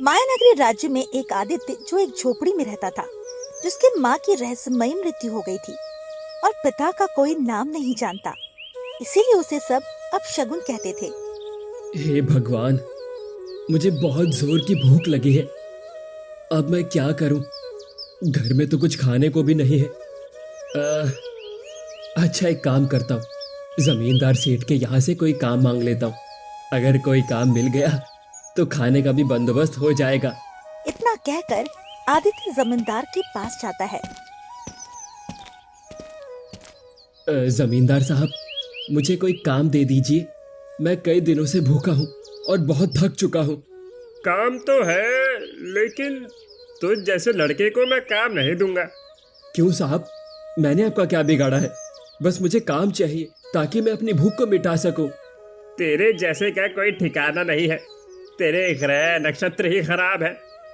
मायानगरी राज्य में एक आदित्य जो एक झोपड़ी में रहता था, जिसकी माँ की रहस्यमयी मृत्यु हो गई थी और पिता का कोई नाम नहीं जानता, इसीलिए उसे सब अपशगुन कहते थे। हे भगवान, मुझे बहुत जोर की भूख लगी है। अब मैं क्या करूं? घर में तो कुछ खाने को भी नहीं है। अच्छा, एक काम करता हूँ, जमींदार सेठ के यहाँ से कोई काम मांग लेता हूँ। अगर कोई काम मिल गया तो खाने का भी बंदोबस्त हो जाएगा। इतना कहकर आदित्य जमींदार के पास जाता है। जमींदार साहब, मुझे कोई काम दे दीजिए। मैं कई दिनों से भूखा हूँ और बहुत थक चुका हूँ। काम तो है, लेकिन तुझ जैसे लड़के को मैं काम नहीं दूंगा। क्यों साहब, मैंने आपका क्या बिगाड़ा है? बस मुझे काम चाहिए ताकि मैं अपनी भूख को मिटा सकूं। तेरे जैसे का कोई ठिकाना नहीं है। तेरे ग्रह नक्षत्र ही खराब है।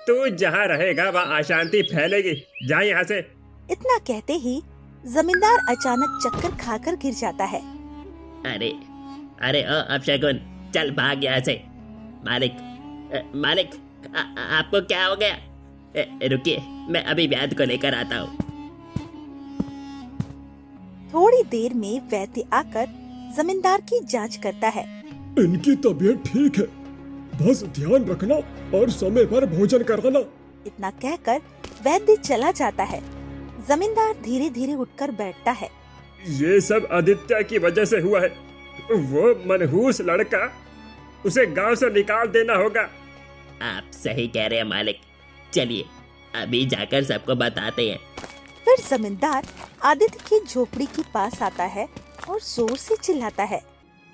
तू जहाँ रहेगा वहाँ अशांति फैलेगी। जा यहाँ से। इतना कहते ही जमींदार अचानक चक्कर खाकर गिर जाता है। अरे अरे ओ अपशगुन, चल भाग यहाँ से। मालिक, आपको क्या हो गया? रुकिए, मैं अभी वैद्य को लेकर आता हूँ। थोड़ी देर में वैद्य आकर जमींदार की जांच करता है। इनकी तबीयत ठीक है, बस ध्यान रखना और समय पर भोजन कराना। इतना कहकर वैद्य चला जाता है। जमींदार धीरे धीरे उठकर बैठता है। ये सब आदित्य की वजह से हुआ है। वो मनहूस लड़का, उसे गांव से निकाल देना होगा। आप सही कह रहे हैं मालिक। चलिए अभी जाकर सबको बताते हैं। फिर जमींदार आदित्य की झोपड़ी के पास आता है और जोर से चिल्लाता है।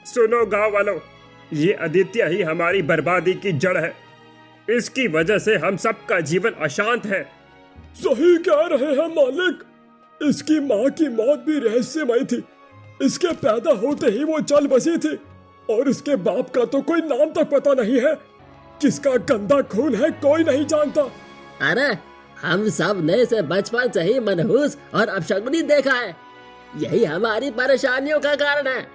सुनो गांव वालों, ये आदित्य ही हमारी बर्बादी की जड़ है। इसकी वजह से हम सबका जीवन अशांत है। सही कह रहे हैं मालिक। इसकी माँ की मौत भी रहस्यमय थी। इसके पैदा होते ही वो चल बसी थी और इसके बाप का तो कोई नाम तक पता नहीं है। किसका गंदा खून है कोई नहीं जानता। अरे हम सब ने इसे बचपन से ही मनहूस और अपशगुनी देखा है। यही हमारी परेशानियों का कारण है।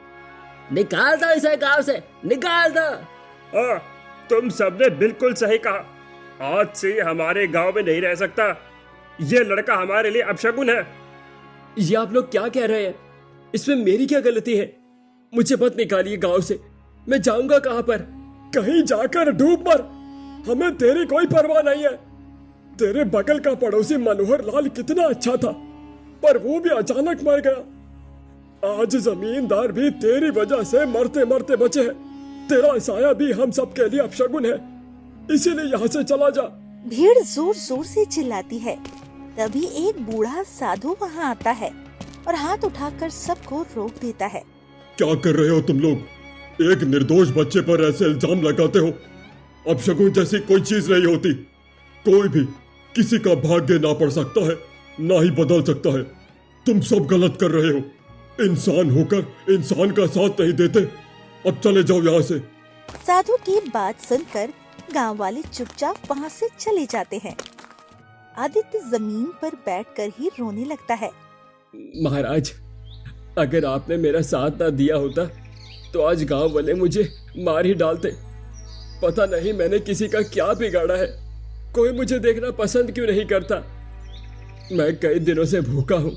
निकाल दो इसे गांव से, निकाल दो। तुम सबने बिल्कुल सही कहा। आज से ये हमारे गांव में नहीं रह सकता। ये लड़का हमारे लिए अपशगुन है। ये आप लोग क्या कह रहे हैं? इसमें मेरी क्या गलती है? मुझे मत निकालिए गांव से। मैं जाऊंगा कहां पर? कहीं जाकर डूब मर, हमें तेरी कोई परवाह नहीं है। तेरे बगल का पड़ोसी मनोहर लाल कितना अच्छा था, पर वो भी अचानक मर गया। आज जमींदार भी तेरी वजह से मरते मरते बचे हैं। तेरा साया भी हम सब के लिए अपशगुन है, इसीलिए यहाँ से चला जा। भीड़ जोर जोर से चिल्लाती है। तभी एक बूढ़ा साधु वहाँ आता है और हाथ उठाकर सबको रोक देता है। क्या कर रहे हो तुम लोग? एक निर्दोष बच्चे पर ऐसे इल्जाम लगाते हो? अपशगुन जैसी कोई चीज नहीं होती। कोई भी किसी का भाग्य ना पढ़ सकता है, ना ही बदल सकता है। तुम सब गलत कर रहे हो। इंसान होकर इंसान का साथ नहीं देते। अब चले जाओ यहाँ से। साधु की बात सुनकर गांव वाले चुपचाप वहाँ से चले जाते हैं। आदित्य जमीन पर बैठकर ही रोने लगता है। महाराज, अगर आपने मेरा साथ ना दिया होता तो आज गांव वाले मुझे मार ही डालते। पता नहीं मैंने किसी का क्या बिगाड़ा है। कोई मुझे देखना पसंद क्यों नहीं करता? मैं कई दिनों से भूखा हूँ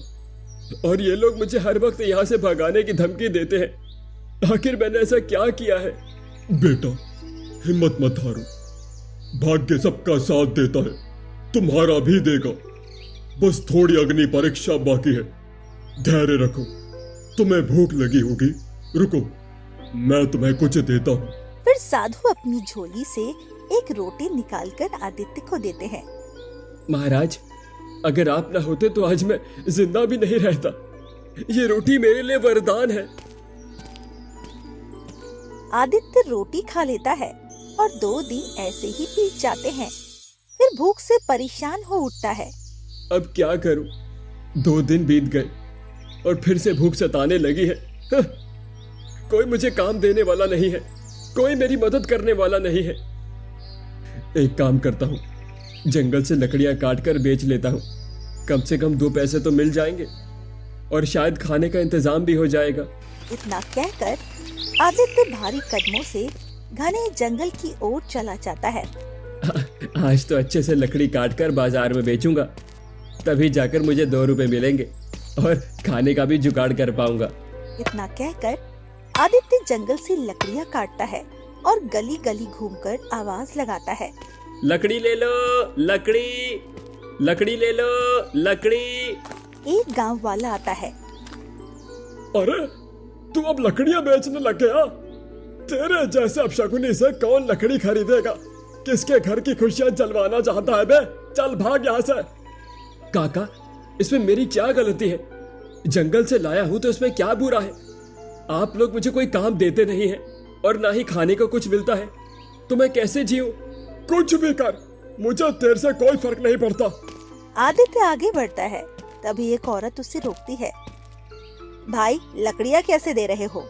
और ये लोग मुझे हर वक्त यहाँ से भगाने की धमकी देते हैं। आखिर मैंने ऐसा क्या किया है? बेटा, हिम्मत मत हारो। भाग्य सबका साथ देता है, तुम्हारा भी देगा। बस थोड़ी अग्नि परीक्षा बाकी है। धैर्य रखो। तुम्हें भूख लगी होगी, रुको, मैं तुम्हें कुछ देता हूँ। फिर साधु अपनी झोली से एक रोटी निकालकर आदित्य को देते हैं। महाराज, अगर आप ना होते तो आज मैं जिंदा भी नहीं रहता। ये रोटी मेरे लिए वरदान है। आदित्य रोटी खा लेता है और 2 दिन ऐसे ही बीत जाते हैं। फिर भूख से परेशान हो उठता है। अब क्या करूं? 2 दिन बीत गए और फिर से भूख सताने लगी है। कोई मुझे काम देने वाला नहीं है, कोई मेरी मदद करने वाला नहीं है। एक काम करता हूँ, जंगल से लकड़ियां काटकर बेच लेता हूँ। कम से कम 2 पैसे तो मिल जाएंगे और शायद खाने का इंतजाम भी हो जाएगा। इतना कहकर आदित्य भारी कदमों से घने जंगल की ओर चला जाता है। आज तो अच्छे से लकड़ी काट कर बाजार में बेचूंगा, तभी जाकर मुझे 2 रुपए मिलेंगे और खाने का भी जुगाड़ कर पाऊंगा। इतना कहकर आदित्य जंगल से लकड़ियां काटता है और गली गली घूमकर आवाज लगाता है। लकड़ी ले लो, लकड़ी, लकड़ी ले लो, लकड़ी। एक गांव वाला आता है। अरे तू अब लकड़ियां बेचने लग गया? तेरे जैसे अपशकुनी से कौन लकड़ी खरीदेगा? किसके घर की खुशियां जलवाना चाहता है बे? चल भाग यहाँ से। काका, इसमें मेरी क्या गलती है? जंगल से लाया हूं तो इसमें क्या बुरा है? आप लोग मुझे कोई काम देते नहीं है और ना ही खाने को कुछ मिलता है, तो मैं कैसे जीऊं? कुछ भी कर, मुझे तेरे से कोई फर्क नहीं पड़ता। आदित्य आगे बढ़ता है, तभी एक औरत उसे रोकती है। भाई, लकड़ियां कैसे दे रहे हो?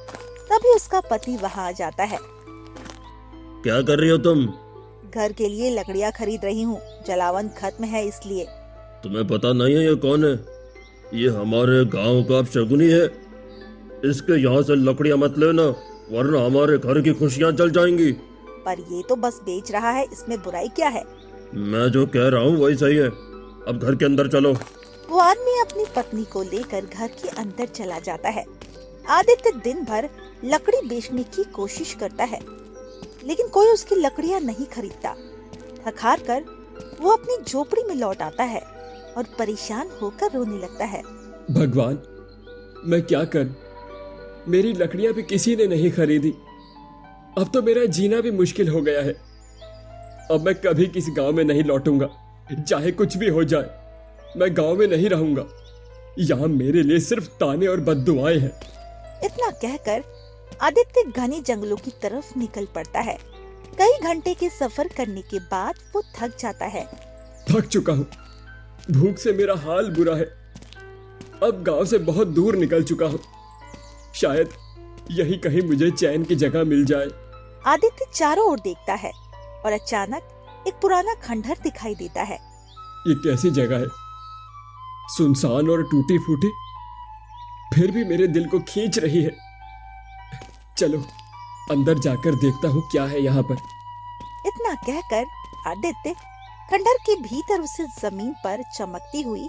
तभी उसका पति वहां आ जाता है। क्या कर रही हो तुम? घर के लिए लकड़ियां खरीद रही हूँ, जलावन खत्म है इसलिए। तुम्हें पता नहीं है ये कौन है? ये हमारे गांव का अपशकुनी है। इसके यहाँ से लकड़ियां मत लेना, वरना हमारे घर की खुशियां जल जाएंगी। पर ये तो बस बेच रहा है, इसमें बुराई क्या है? मैं जो कह रहा हूँ वही सही है। अब घर के अंदर चलो। वो आदमी अपनी पत्नी को लेकर घर के अंदर चला जाता है। आदित्य दिन भर लकड़ी बेचने की कोशिश करता है, लेकिन कोई उसकी लकड़ियां नहीं खरीदता। थक हार कर वो अपनी झोपड़ी में लौट आता है और परेशान होकर रोने लगता है। भगवान, मैं क्या करूं? मेरी लकड़ियां भी किसी ने नहीं खरीदी। अब तो मेरा जीना भी मुश्किल हो गया है। अब मैं कभी किसी गांव में नहीं लौटूंगा, चाहे कुछ भी हो जाए। मैं गांव में नहीं रहूंगा। यहाँ मेरे लिए सिर्फ ताने और बद्दुआएं हैं। इतना कहकर आदित्य घने जंगलों की तरफ निकल पड़ता है। कई घंटे के सफर करने के बाद वो थक जाता है। थक चुका हूँ, भूख से मेरा हाल बुरा है। अब गांव से बहुत दूर निकल चुका हूँ। शायद यही कहीं मुझे चैन की जगह मिल जाए। आदित्य चारों ओर देखता है और अचानक एक पुराना खंडहर दिखाई देता है। ये कैसी जगह है? सुनसान और टूटी फूटी, फिर भी मेरे दिल को खींच रही है। चलो अंदर जाकर देखता हूँ क्या है यहाँ पर। इतना कहकर आदित्य खंडहर के भीतर उसे जमीन पर चमकती हुई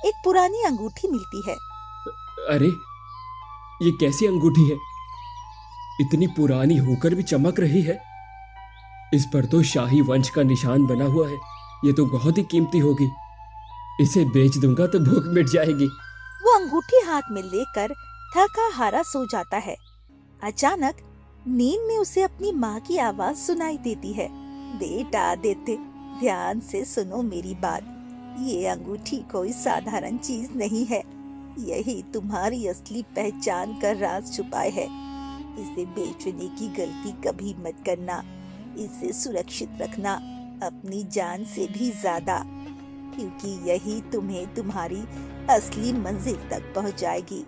एक पुरानी अंगूठी मिलती है। अरे, ये कैसी अंगूठी है? इतनी पुरानी होकर भी चमक रही है। इस पर तो शाही वंश का निशान बना हुआ है। ये तो बहुत ही कीमती होगी। इसे बेच दूंगा तो भूख मिट जाएगी। वो अंगूठी हाथ में लेकर थका हारा सो जाता है। अचानक नींद में उसे अपनी माँ की आवाज सुनाई देती है। बेटा आदित्य, ध्यान से सुनो मेरी बात। ये अंगूठी कोई साधारण चीज नहीं है। यही तुम्हारी असली पहचान का राज छुपाए है। इसे बेचने की गलती कभी मत करना। इसे सुरक्षित रखना, अपनी जान से भी ज्यादा, क्योंकि यही तुम्हें तुम्हारी असली मंजिल तक पहुंचाएगी।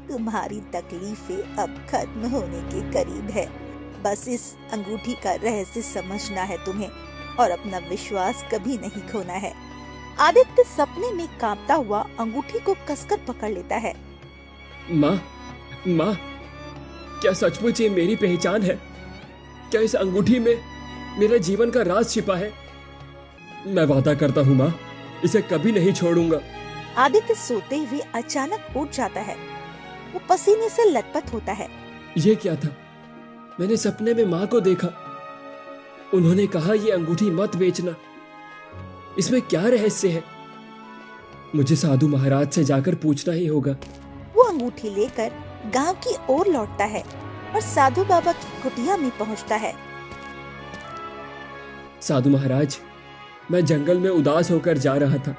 तुम्हारी तकलीफें अब खत्म होने के करीब है। बस इस अंगूठी का रहस्य समझना है तुम्हें और अपना विश्वास कभी नहीं खोना है। आदित्य सपने में कांपता हुआ अंगूठी को कसकर पकड़ लेता है। माँ, माँ, क्या सचमुच ये मेरी पहचान है? क्या इस अंगूठी में मेरा जीवन का राज छिपा है? मैं वादा करता हूँ माँ, इसे कभी नहीं छोड़ूंगा। आदित्य सोते हुए अचानक उठ जाता है। वो पसीने से लथपथ होता है। ये क्या था? मैंने सपने में माँ को देखा। उन्होंने कहा ये अंगूठी मत बेचना। इसमें क्या रहस्य है? मुझे साधु महाराज से जाकर पूछना ही होगा। वो अंगूठी लेकर गांव की ओर लौटता है और साधु बाबा की कुटिया में पहुंचता है। साधु महाराज, मैं जंगल में उदास होकर जा रहा था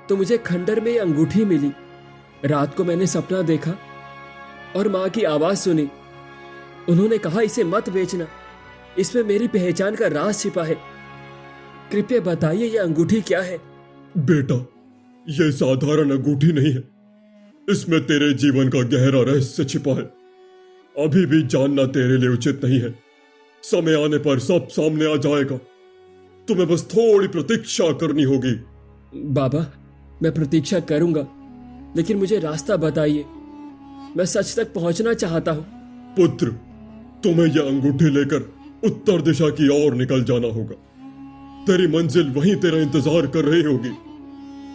तो मुझे खंडर में ये अंगूठी मिली। रात को मैंने सपना देखा और माँ की आवाज सुनी। उन्होंने कहा इसे मत बेचना, इसमें मेरी पहचान का राज छिपा है। कृपया बताइए ये अंगूठी क्या है? बेटा, ये साधारण अंगूठी नहीं है। इसमें तेरे जीवन का गहरा रहस्य छिपा है। अभी भी जानना तेरे लिए उचित नहीं है। समय आने पर सब सामने आ जाएगा। तुम्हें बस थोड़ी प्रतीक्षा करनी होगी। बाबा, मैं प्रतीक्षा करूंगा, लेकिन मुझे रास्ता बताइए। मैं सच तक पहुंचना चाहता हूं। पुत्र, तुम्हें यह अंगूठी लेकर उत्तर दिशा की ओर निकल जाना होगा। तेरी मंजिल वहीं तेरा इंतजार कर रही होगी।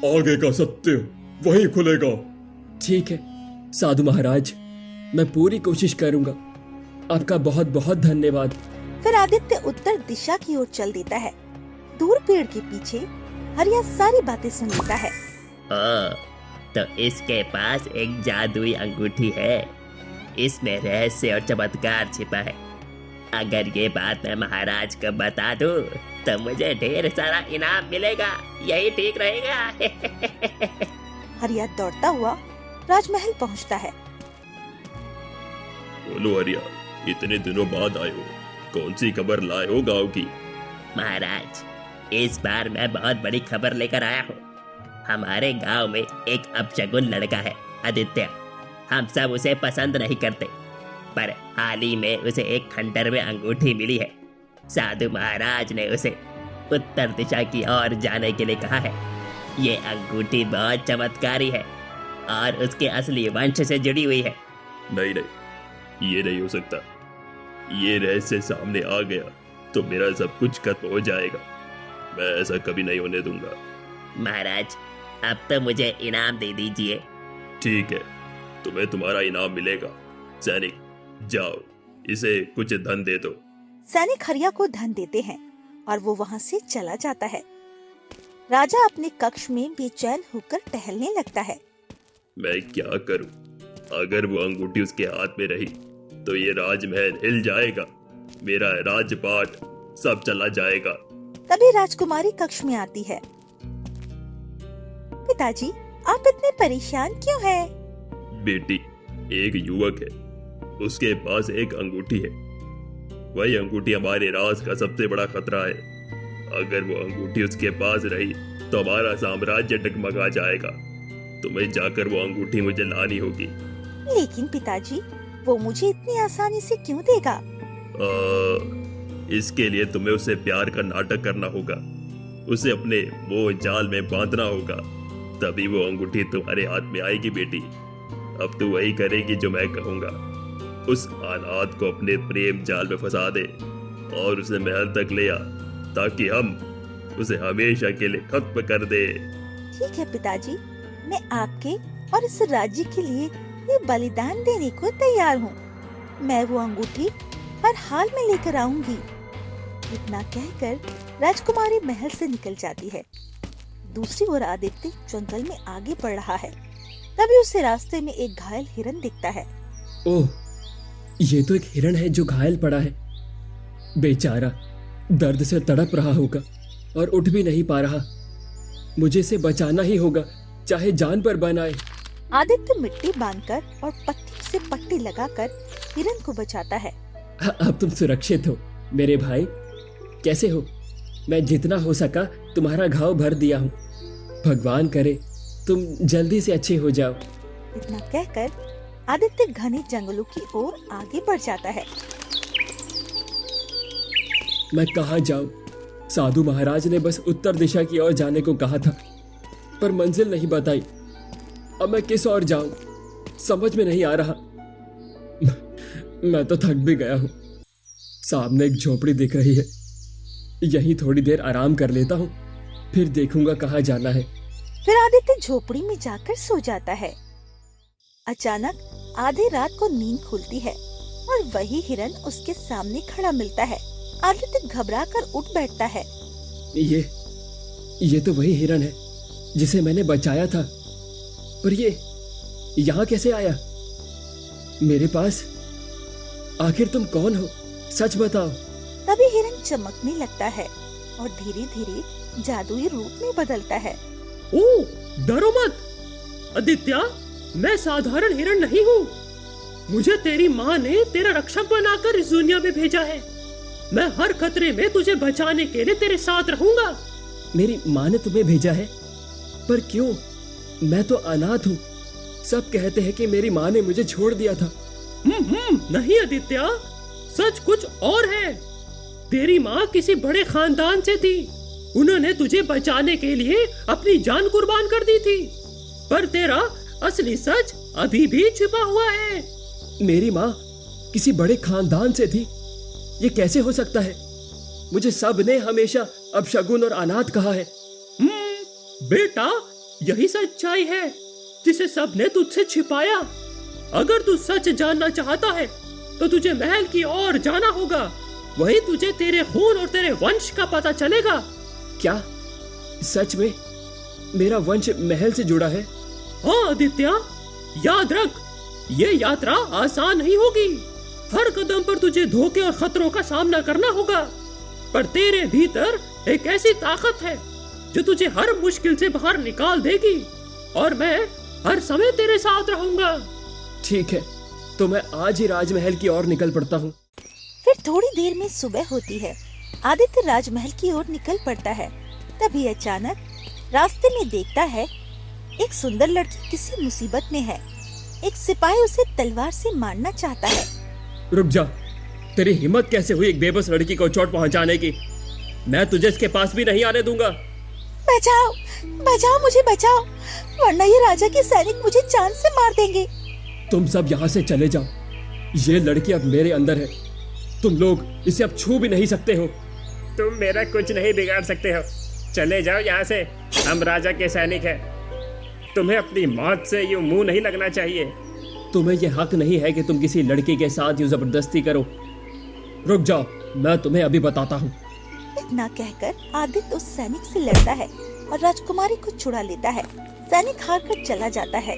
आगे का सत्य वहीं खुलेगा। ठीक है साधु महाराज, मैं पूरी कोशिश करूंगा। आपका बहुत बहुत धन्यवाद। फिर आदित्य उत्तर दिशा की ओर चल देता है। दूर पेड़ के पीछे हरिया सारी बातें सुन लेता है। तो इसके पास एक जादुई अंगूठी है। इसमें रहस्य और चमत्कार छिपा है। अगर ये बात मैं महाराज को बता दूं तो मुझे ढेर सारा इनाम मिलेगा। यही ठीक रहेगा। हरिया दौड़ता हुआ राजमहल पहुंचता है। बोलो हरिया, इतने दिनों बाद आए हो, कौन सी खबर लाए हो गांव की? महाराज, इस बार मैं बहुत बड़ी खबर लेकर आया हूँ। हमारे गांव में एक अपशगुन लड़का है, आदित्य। हम सब उसे पसंद नहीं करते, पर हाल ही में उसे एक खंडर में अंगूठी मिली है। साधु महाराज ने उसे उत्तर दिशा की ओर जाने के लिए कहा है। ये अंगूठी बहुत चमत्कारी है और उसके असली वंश से जुड़ी हुई है। नहीं नहीं, ये नहीं हो सकता। ये रहस्य सामने आ गया तो मेरा सब कुछ खत्म हो जाएगा। मैं ऐसा कभी नहीं होने दूंगा। महाराज, अब तो मुझे इनाम दे दीजिए। ठीक है, तुम्हें तुम्हारा इनाम मिलेगा। सैनिक, जाओ इसे कुछ धन दे दो। सैनिक हरिया को धन देते हैं और वो वहाँ से चला जाता है। राजा अपने कक्ष में बेचैन होकर टहलने लगता है। मैं क्या करूं? अगर वो अंगूठी उसके हाथ में रही तो ये राजमहल हिल जाएगा, मेरा राजपाट सब चला जाएगा। तभी राजकुमारी कक्ष में आती है। पिताजी, आप इतने परेशान क्यों हैं? बेटी, एक युवक है, उसके पास एक अंगूठी है। वही अंगूठी हमारे राज का सबसे बड़ा खतरा है। अगर वो अंगूठी उसके पास रही तो हमारा साम्राज्य डगमगा जाएगा। तुम्हें जाकर वो अंगूठी मुझे लानी होगी। लेकिन पिताजी, वो मुझे इतनी आसानी से क्यों देगा? इसके लिए तुम्हें उसे प्यार का नाटक करना होगा। उसे अपने मोह जाल में बांधना होगा, तभी वो अंगूठी तुम्हारे हाथ में आएगी बेटी। अब तू वही करेगी जो मैं कहूँगा। उस अनाथ को अपने प्रेम जाल में फंसा दे और उसे महल तक ले आ, ताकि हम उसे हमेशा के लिए खत्म कर दे। ठीक है पिताजी, मैं आपके और इस राज्य के लिए ये बलिदान देने को तैयार हूँ। मैं वो अंगूठी हर हाल में लेकर आऊंगी। इतना कहकर राजकुमारी महल से निकल जाती है। दूसरी ओर आदित्य जंगल में आगे बढ़ रहा है। तभी उसे रास्ते में एक घायल हिरन दिखता है। ओह, ये तो एक हिरन है जो घायल पड़ा है। बेचारा दर्द से तड़प रहा होगा और उठ भी नहीं पा रहा। मुझे इसे बचाना ही होगा, चाहे जान पर बन आए। आदित्य मिट्टी बांधकर और पत्ती से पट्टी लगाकर हिरन को बचाता है। अब तुम सुरक्षित हो मेरे भाई। कैसे हो? मैं जितना हो सका तुम्हारा घाव भर दिया हूँ। भगवान करे तुम जल्दी से अच्छे हो जाओ। इतना कहकर आदित्य घने जंगलों की ओर आगे बढ़ जाता है। मैं कहाँ जाऊं? साधु महाराज ने बस उत्तर दिशा की ओर जाने को कहा था, पर मंजिल नहीं बताई। अब मैं किस ओर जाऊं? समझ में नहीं आ रहा। मैं तो थक भी गया हूं। सामने एक झोपड़ी दिख रही है, यहीं थोड़ी देर आराम कर लेता हूं, फिर देखूंगा कहाँ जाना है। फिर आदित्य झोपड़ी में जाकर सो जाता है। अचानक आधी रात को नींद खुलती है और वही हिरन उसके सामने खड़ा मिलता है। आदित्य घबराकर उठ बैठता है। ये तो वही हिरन है जिसे मैंने बचाया था, पर ये यहाँ कैसे आया मेरे पास? आखिर तुम कौन हो? सच बताओ। तभी हिरन चमकने लगता है और धीरे धीरे जादुई रूप में बदलता है। ओह, डरो मत आदित्य, मैं साधारण हिरन नहीं हूँ। मुझे तेरी माँ ने तेरा रक्षक बनाकर इस दुनिया में भेजा है। मैं हर खतरे में तुझे बचाने के लिए तेरे साथ रहूंगा। मेरी माँ ने तुम्हें भेजा है? पर क्यों? मैं तो अनाथ हूँ। सब कहते हैं कि मेरी माँ ने मुझे छोड़ दिया था। नहीं आदित्य, सच कुछ और है। तेरी माँ किसी बड़े खानदान से थी। उन्होंने तुझे बचाने के लिए अपनी जान कुर्बान कर दी थी, पर तेरा असली सच अभी भी छिपा हुआ है। मेरी माँ किसी बड़े खानदान से थी? ये कैसे हो सकता है? मुझे सब ने हमेशा अब शगुन और अनाथ कहाँ है? बेटा, यही सच्चाई है जिसे सबने तुझसे छिपाया। अगर तू सच जानना चाहता है तो तुझे महल की ओर जाना होगा। वहीं तुझे तेरे खून और तेरे वंश का पता चलेगा। क्या सच में मेरा वंश महल से जुड़ा है? हाँ आदित्य, याद रख, ये यात्रा आसान नहीं होगी। हर कदम पर तुझे धोखे और खतरों का सामना करना होगा, पर तेरे भीतर एक ऐसी ताकत है जो तुझे हर मुश्किल से बाहर निकाल देगी, और मैं हर समय तेरे साथ रहूंगा। ठीक है, तो मैं आज ही राजमहल की ओर निकल पड़ता हूँ। फिर थोड़ी देर में सुबह होती है। आदित्य राजमहल की ओर निकल पड़ता है। तभी अचानक रास्ते में देखता है एक सुंदर लड़की किसी मुसीबत में है। एक सिपाही उसे तलवार से मारना चाहता है। रुक जा, तेरी हिम्मत कैसे हुई एक बेबस लड़की को चोट पहुंचाने की? मैं तुझे इसके पास भी नहीं आने दूंगा। बचाओ, बचाओ, मुझे बचाओ, वरना ये राजा के सैनिक मुझे जान से मार देंगे। तुम सब यहाँ से चले जाओ। ये लड़की अब मेरे अंदर है। तुम लोग इसे अब छू भी नहीं सकते हो। तुम मेरा कुछ नहीं बिगाड़ सकते हो। चले जाओ यहाँ से, हम राजा के सैनिक हैं। तुम्हें अपनी मौत से यूं मुंह नहीं लगना चाहिए। तुम्हें यह हक नहीं है कि तुम किसी लड़की के साथ यूं जबरदस्ती करो। रुक जाओ, मैं तुम्हें अभी बताता हूँ। इतना कहकर आदित्य उस सैनिक से लड़ता है और राजकुमारी को छुड़ा लेता है। सैनिक हार कर चला जाता है।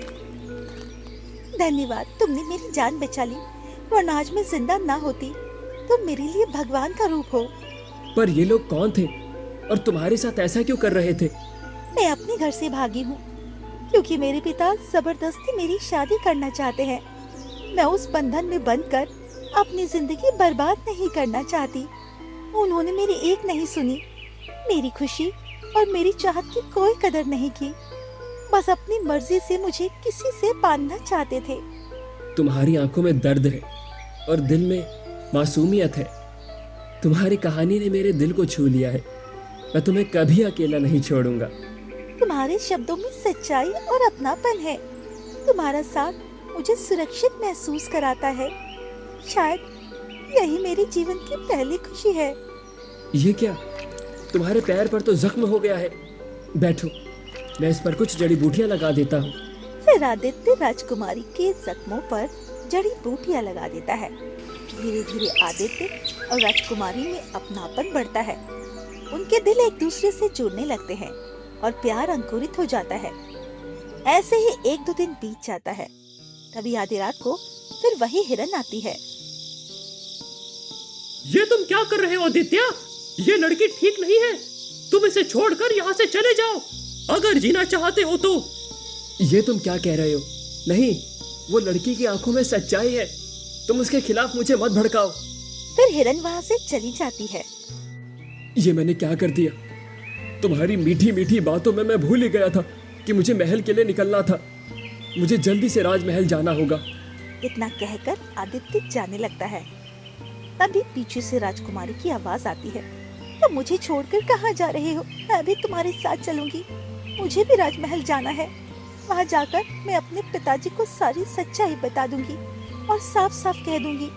धन्यवाद, तुमने मेरी जान बचा ली, वरना आज मैं जिंदा ना होती। तुम मेरे लिए भगवान का रूप हो। पर ये लोग कौन थे और तुम्हारे साथ ऐसा क्यों कर रहे थे? मैं अपने घर से भागी हूँ क्योंकि मेरे पिता जबरदस्ती मेरी शादी करना चाहते हैं। मैं उस बंधन में बंधकर अपनी जिंदगी बर्बाद नहीं करना चाहती। उन्होंने मेरी एक नहीं सुनी। मेरी खुशी और मेरी चाहत की कोई कदर नहीं की। बस अपनी मर्जी से मुझे किसी से बांधना चाहते थे। तुम्हारी आंखों में दर्द है और दिल में मासूमियत है। तुम्हारी कहानी ने मेरे दिल को छू लिया है। मैं तुम्हें कभी अकेला नहीं छोड़ूंगा। तुम्हारे शब्दों में सच्चाई और अपनापन है। तुम्हारा साथ मुझे सुरक्षित महसूस कराता है। शायद यही मेरे जीवन की पहली खुशी है। ये क्या? तुम्हारे पैर पर तो जख्म हो गया है। बैठो, मैं इस पर कुछ जड़ी बूटियां लगा देता हूँ। फिर आदित्य राजकुमारी के जख्मों पर जड़ी बूटियां लगा देता है। धीरे धीरे आदित्य और राजकुमारी में अपनापन बढ़ता है। उनके दिल एक दूसरे से जुड़ने लगते हैं और प्यार अंकुरित हो जाता है। ऐसे ही एक दो दिन बीत जाता है। तभी आधी रात को फिर वही हिरन आती है। ये तुम क्या कर रहे हो आदित्य? ये लड़की ठीक नहीं है। तुम इसे छोड़कर यहाँ से चले जाओ, अगर जीना चाहते हो तो। ये तुम क्या कह रहे हो? नहीं, वो लड़की की आंखों में सच्चाई है। तुम उसके खिलाफ मुझे मत भड़काओ। फिर हिरन वहाँ से चली जाती है। ये मैंने क्या कर दिया? तुम्हारी मीठी मीठी बातों में मैं भूल ही गया था कि मुझे महल के लिए निकलना था। मुझे जल्दी से राजमहल जाना होगा। इतना कहकर आदित्य जाने लगता है। तभी पीछे से राजकुमारी की आवाज आती है। तुम मुझे छोड़कर कहाँ जा रहे हो? मैं भी तुम्हारे साथ चलूंगी। मुझे भी राजमहल जाना है। वहाँ जाकर मैं अपने पिताजी को सारी सच्चाई बता दूंगी और साफ साफ कह दूंगी,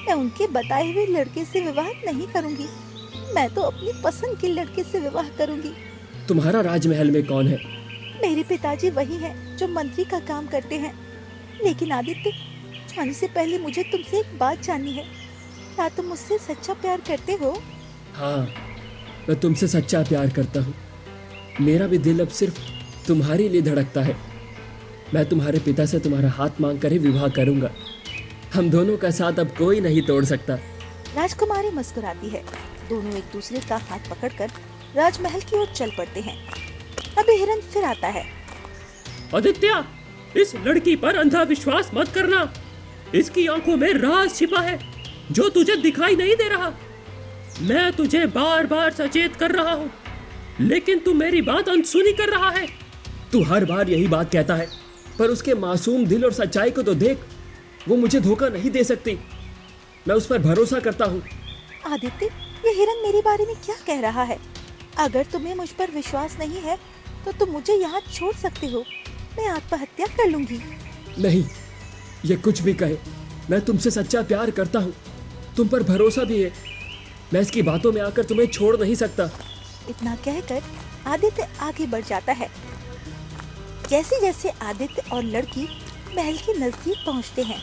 मैं उनके बताए हुए लड़के से विवाह नहीं करूंगी। मैं तो अपनी पसंद के लड़के से विवाह करूंगी। तुम्हारा राजमहल में कौन है? मेरे पिताजी वही हैं जो मंत्री का काम करते हैं। लेकिन आदित्य, जाने से पहले मुझे तुमसे एक बात जाननी है। क्या तुम मुझसे सच्चा प्यार करते हो? हाँ, मैं तुमसे सच्चा प्यार करता हूँ। मेरा भी दिल अब सिर्फ तुम्हारे लिए धड़कता है। मैं तुम्हारे पिता से तुम्हारा हाथ मांग कर ही विवाह करूंगा। हम दोनों का साथ अब कोई नहीं तोड़ सकता। राजकुमारी मुस्कुराती है। दोनों एक दूसरे का हाथ पकड़कर राजमहल की ओर चल पड़ते हैं। अभी हिरन फिर आता है। आदित्य, इस लड़की पर अंधा विश्वास मत करना। इसकी आंखों में राज छिपा है जो तुझे दिखाई नहीं दे रहा। मैं तुझे बार बार सचेत कर रहा हूँ, लेकिन तू मेरी बात अनसुनी कर रहा है। तू हर बार यही बात कहता है, पर उसके मासूम दिल और सच्चाई को तो देख। वो मुझे धोखा नहीं दे सकती। मैं उस पर भरोसा करता हूँ। आदित्य, ये हिरन मेरे बारे में क्या कह रहा है? अगर तुम्हें मुझ पर विश्वास नहीं है तो तुम मुझे यहाँ छोड़ सकते हो। मैं आत्महत्या कर लूंगी। नहीं, ये कुछ भी कहे, मैं तुमसे सच्चा प्यार करता हूँ। तुम पर भरोसा भी है। मैं इसकी बातों में आकर तुम्हें छोड़ नहीं सकता। इतना कहकर आदित्य आगे बढ़ जाता है। जैसे जैसे आदित्य और लड़की महल के नजदीक पहुंचते हैं,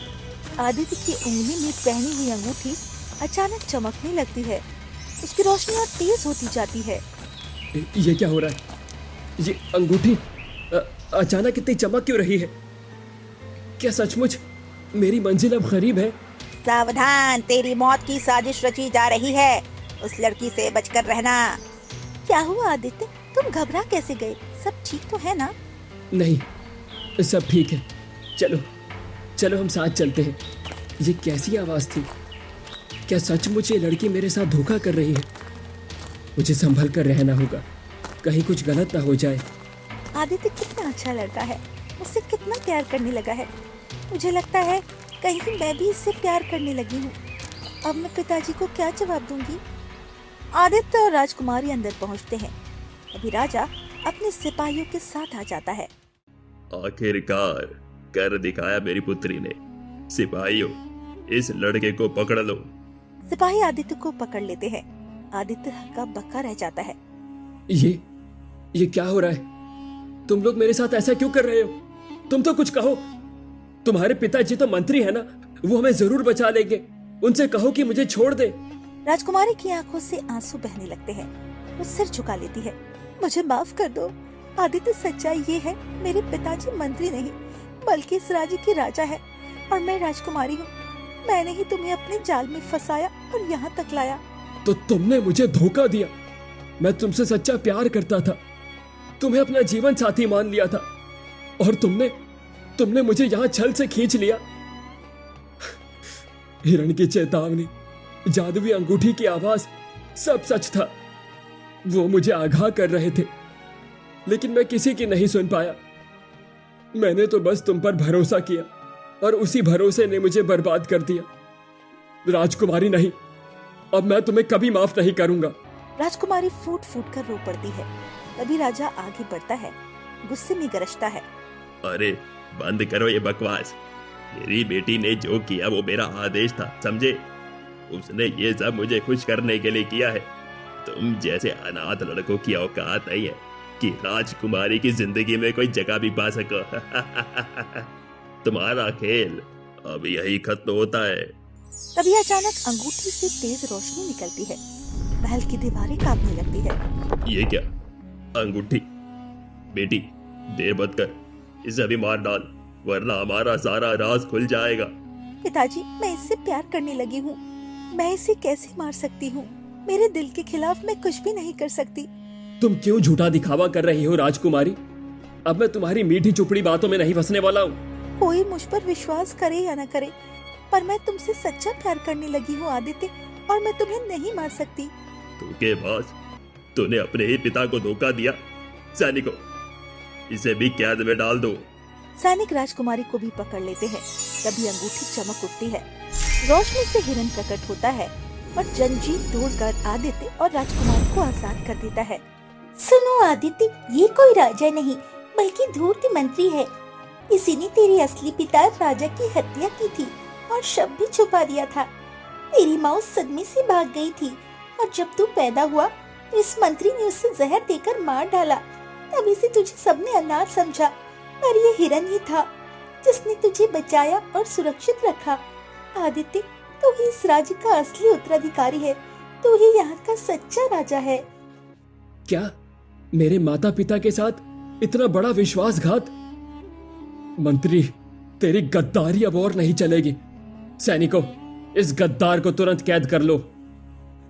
आदित्य की उंगली में पहनी हुई अंगूठी अचानक चमकने लगती है। उसकी रोशनी और तेज होती जाती है। ये क्या हो रहा है? ये अंगूठी अचानक इतनी चमक क्यों रही है? क्या सचमुच मेरी मंजिल अब करीब है? सावधान, तेरी मौत की साजिश रची जा रही है। उस लड़की से बचकर रहना। क्या हुआ आदित्य, तुम घबरा कैसे गए? सब ठीक तो है ना? नहीं, सब ठीक है। चलो चलो हम साथ चलते हैं। ये कैसी आवाज थी? क्या सचमुच ये लड़की मेरे साथ धोखा कर रही है? मुझे संभल कर रहना होगा, कहीं कुछ गलत ना हो जाए। आदित्य कितना अच्छा लड़का है, मुझसे कितना प्यार करने लगा है। मुझे लगता है कहीं मैं भी इससे प्यार करने लगी हूँ। अब मैं पिताजी को क्या जवाब दूंगी? आदित्य और राजकुमारी अंदर पहुँचते हैं। अभी राजा अपने सिपाहियों के साथ आ जाता है। आखिरकार कर दिखाया मेरी पुत्री ने। सिपाहियों, इस लड़के को पकड़ लो। सिपाही आदित्य को पकड़ लेते हैं। आदित्य हक्का बक्का रह जाता है। ये क्या हो रहा है? तुम लोग मेरे साथ ऐसा क्यों कर रहे हो? तुम तो कुछ कहो। तुम्हारे पिताजी तो मंत्री है ना, वो हमें जरूर बचा लेंगे। उनसे कहो कि मुझे छोड़ दे। राजकुमारी की आंखों से आंसू बहने लगते हैं। वो सिर झुका लेती है। मुझे माफ कर दो आदित्य, सच्चाई ये है, मेरे पिताजी मंत्री नहीं बल्कि इस राज्य के राजा है और मैं राजकुमारी हूँ। मैंने ही तुम्हें अपने जाल में फंसाया और यहाँ तक लाया। तो तुमने मुझे धोखा दिया। मैं तुमसे सच्चा प्यार करता था, तुम्हें अपना जीवन साथी मान लिया था, और तुमने मुझे यहाँ छल से खींच लिया। हिरण की चेतावनी, जादुई अंगूठी की आवाज, सब सच था। वो मुझे आगाह कर रहे थे, लेकिन मैं किसी की नहीं सुन पाया। मैंने तो बस तुम पर भरोसा किया और उसी भरोसे ने मुझे बर्बाद कर दिया। राजकुमारी नहीं, अब मैं तुम्हें कभी माफ नहीं करूंगा। राजकुमारी फूट फूट कर रो पड़ती है। तभी राजा आगे बढ़ता है, गुस्से में गरजता है। अरे बंद करो ये बकवास। मेरी बेटी ने जो किया वो मेरा आदेश था, समझे? उसने ये सब मुझे खुश करने के लिए किया है। तुम जैसे अनाथ लड़कों की औकात नहीं है कि राजकुमारी की जिंदगी में कोई जगह भी पा सको। तुम्हारा खेल अब यही खत्म होता है। तभी अचानक अंगूठी से तेज रोशनी निकलती है। महल की दीवारें कांपने लगती है। ये क्या? अंगूठी? बेटी देर मत कर, इसे अभी मार डाल, वरना हमारा सारा राज खुल जाएगा। पिताजी, मैं इससे प्यार करने लगी हूँ, मैं इसे कैसे मार सकती हूँ? मेरे दिल के खिलाफ मैं कुछ भी नहीं कर सकती। तुम क्यों झूठा दिखावा कर रही हो राजकुमारी? अब मैं तुम्हारी मीठी चुपड़ी बातों में नहीं फंसने वाला हूँ। कोई मुझ पर विश्वास करे या न करे, पर मैं तुमसे सच्चा प्यार करने लगी हूँ आदित्य, और मैं तुम्हें नहीं मार सकती। धोखेबाज, तूने अपने ही पिता को धोखा दिया। सैनिकों, इसे भी कैद में डाल दो। सैनिक राजकुमारी को भी पकड़ लेते हैं। तभी अंगूठी चमक उठती है, रोशनी से हिरन प्रकट होता है और जंजीर तोड़कर आदित्य और राजकुमारी को आजाद कर देता है। सुनो आदित्य, ये कोई राजा नहीं बल्कि धूर्त मंत्री है। इसी ने तेरे असली पिता राजा की हत्या की थी और शव भी छुपा दिया था। तेरी माँ उस सदमे से भाग गई थी और जब तू पैदा हुआ तो इस मंत्री ने उसे जहर देकर मार डाला। तभी से तुझे सबने अनाथ समझा, पर ये हिरन ही था जिसने तुझे बचाया और सुरक्षित रखा। आदित्य, तू ही इस राज्य का असली उत्तराधिकारी है। तू ही यहाँ का सच्चा राजा है। क्या मेरे माता पिता के साथ इतना बड़ा विश्वासघात? मंत्री, तेरी गद्दारी अब और नहीं चलेगी। सैनिकों, इस गद्दार को तुरंत कैद कर लो।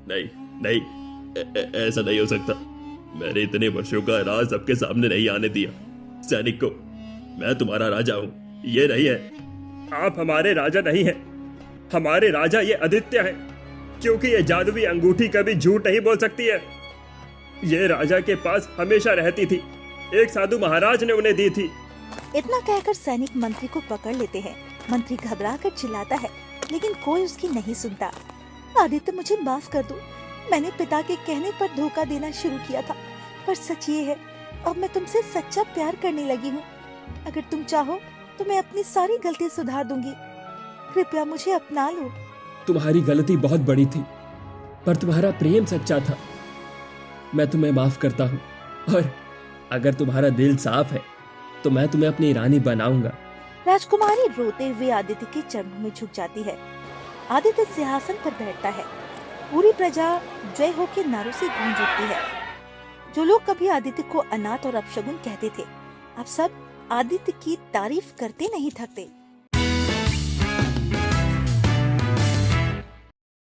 नहीं नहीं, ऐसा नहीं हो सकता। मैंने इतने वर्षों का राज सबके सामने नहीं आने दिया। सैनिकों, मैं तुम्हारा राजा हूँ, ये नहीं है। आप हमारे राजा नहीं हैं। हमारे राजा ये आदित्य है, क्योंकि ये जादुई अंगूठी कभी झूठ नहीं बोल सकती है। ये राजा के पास हमेशा रहती थी, एक साधु महाराज ने उन्हें दी थी। इतना कहकर सैनिक मंत्री को पकड़ लेते हैं। मंत्री घबरा कर चिल्लाता है, लेकिन कोई उसकी नहीं सुनता। आदित्य, मुझे माफ कर दो। मैंने पिता के कहने पर धोखा देना शुरू किया था, पर सच ये है, अब मैं तुमसे सच्चा प्यार करने लगी हूँ। अगर तुम चाहो तो मैं अपनी सारी गलती सुधार दूंगी। कृपया मुझे अपना लो। तुम्हारी गलती बहुत बड़ी थी, पर तुम्हारा प्रेम सच्चा था। मैं तुम्हें माफ करता हूँ, और अगर तुम्हारा दिल साफ है तो मैं तुम्हें अपनी रानी बनाऊंगा। राजकुमारी रोते हुए आदित्य के चरणों में झुक जाती है। आदित्य सिंहासन पर बैठता है। पूरी प्रजा जय हो के नारों से गूंज उठती है। जो लोग कभी आदित्य को अनाथ और अपशगुन कहते थे, अब सब आदित्य की तारीफ करते नहीं थकते।